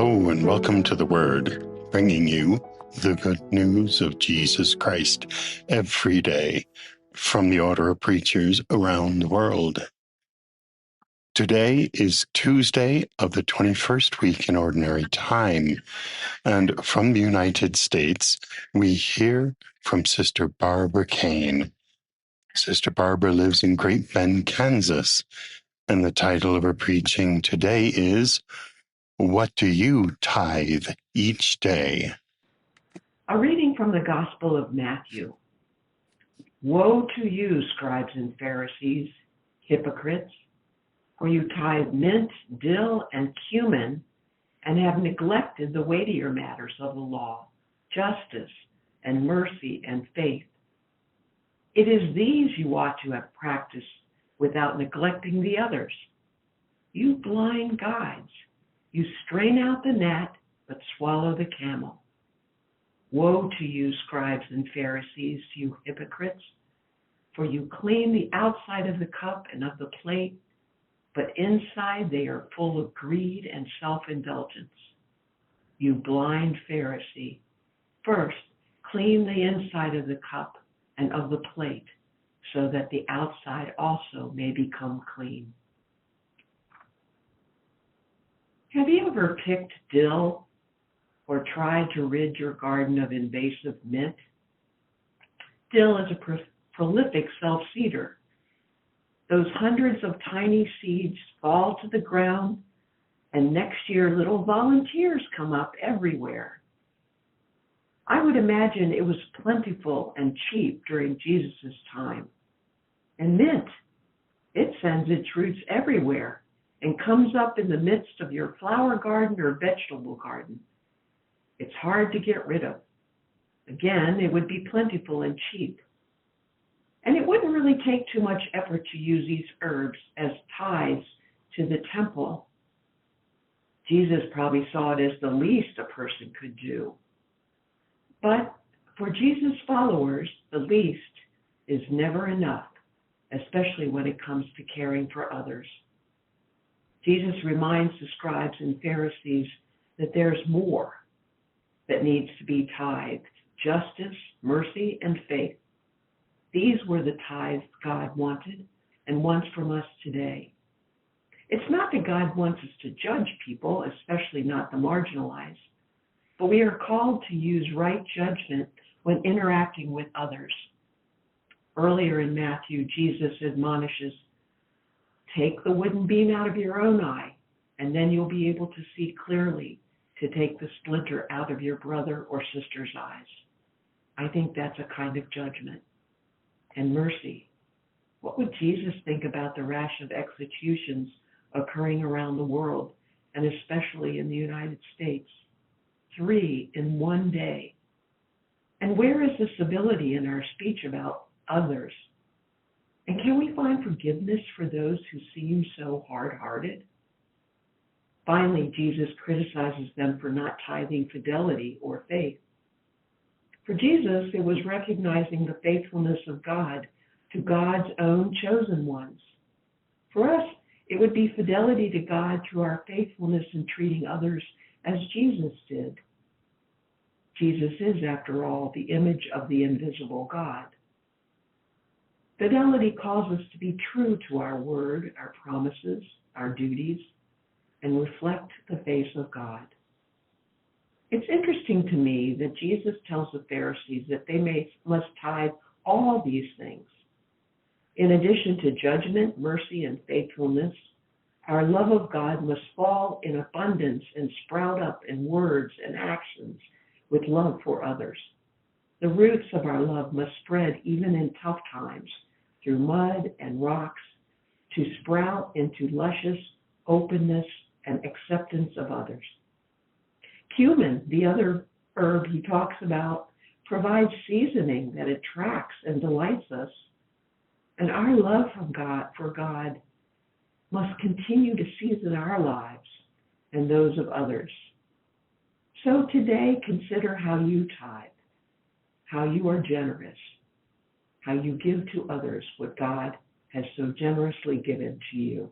Hello and welcome to the Word, bringing you the good news of Jesus Christ every day from the order of preachers around the world. Today is Tuesday of the 21st week in Ordinary Time, and from the United States, we hear from Sister Barbara Kane. Sister Barbara lives in Great Bend, Kansas, and the title of her preaching today is What Do You Tithe Each Day? A reading from the Gospel of Matthew. Woe to you, scribes and Pharisees, hypocrites, for you tithe mint, dill, and cumin, and have neglected the weightier matters of the law, justice, and mercy, and faith. It is these you ought to have practiced without neglecting the others. You blind guides, you strain out the gnat, but swallow the camel. Woe to you, scribes and Pharisees, you hypocrites, for you clean the outside of the cup and of the plate, but inside they are full of greed and self-indulgence. You blind Pharisee, first clean the inside of the cup and of the plate, so that the outside also may become clean. Have you ever picked dill or tried to rid your garden of invasive mint? Dill is a prolific self-seeder. Those hundreds of tiny seeds fall to the ground, and next year little volunteers come up everywhere. I would imagine it was plentiful and cheap during Jesus' time. And mint, it sends its roots everywhere and comes up in the midst of your flower garden or vegetable garden. It's hard to get rid of. Again, it would be plentiful and cheap. And it wouldn't really take too much effort to use these herbs as tithes to the temple. Jesus probably saw it as the least a person could do. But for Jesus' followers, the least is never enough, especially when it comes to caring for others. Jesus reminds the scribes and Pharisees that there's more that needs to be tithed: justice, mercy, and faith. These were the tithes God wanted and wants from us today. It's not that God wants us to judge people, especially not the marginalized, but we are called to use right judgment when interacting with others. Earlier in Matthew, Jesus admonishes, take the wooden beam out of your own eye, and then you'll be able to see clearly to take the splinter out of your brother or sister's eyes. I think that's a kind of judgment. And mercy. What would Jesus think about the rash of executions occurring around the world, and especially in the United States? 3 in one day. And where is the civility in our speech about others? And can we find forgiveness for those who seem so hard-hearted? Finally, Jesus criticizes them for not tithing fidelity or faith. For Jesus, it was recognizing the faithfulness of God to God's own chosen ones. For us, it would be fidelity to God through our faithfulness in treating others as Jesus did. Jesus is, after all, the image of the invisible God. Fidelity calls us to be true to our word, our promises, our duties, and reflect the face of God. It's interesting to me that Jesus tells the Pharisees that they must tithe all these things. In addition to judgment, mercy, and faithfulness, our love of God must fall in abundance and sprout up in words and actions with love for others. The roots of our love must spread even in tough times through mud and rocks to sprout into luscious openness and acceptance of others. Cumin, the other herb he talks about, provides seasoning that attracts and delights us. And our love for God must continue to season our lives and those of others. So today, consider how you tithe, how you are generous, how you give to others what God has so generously given to you.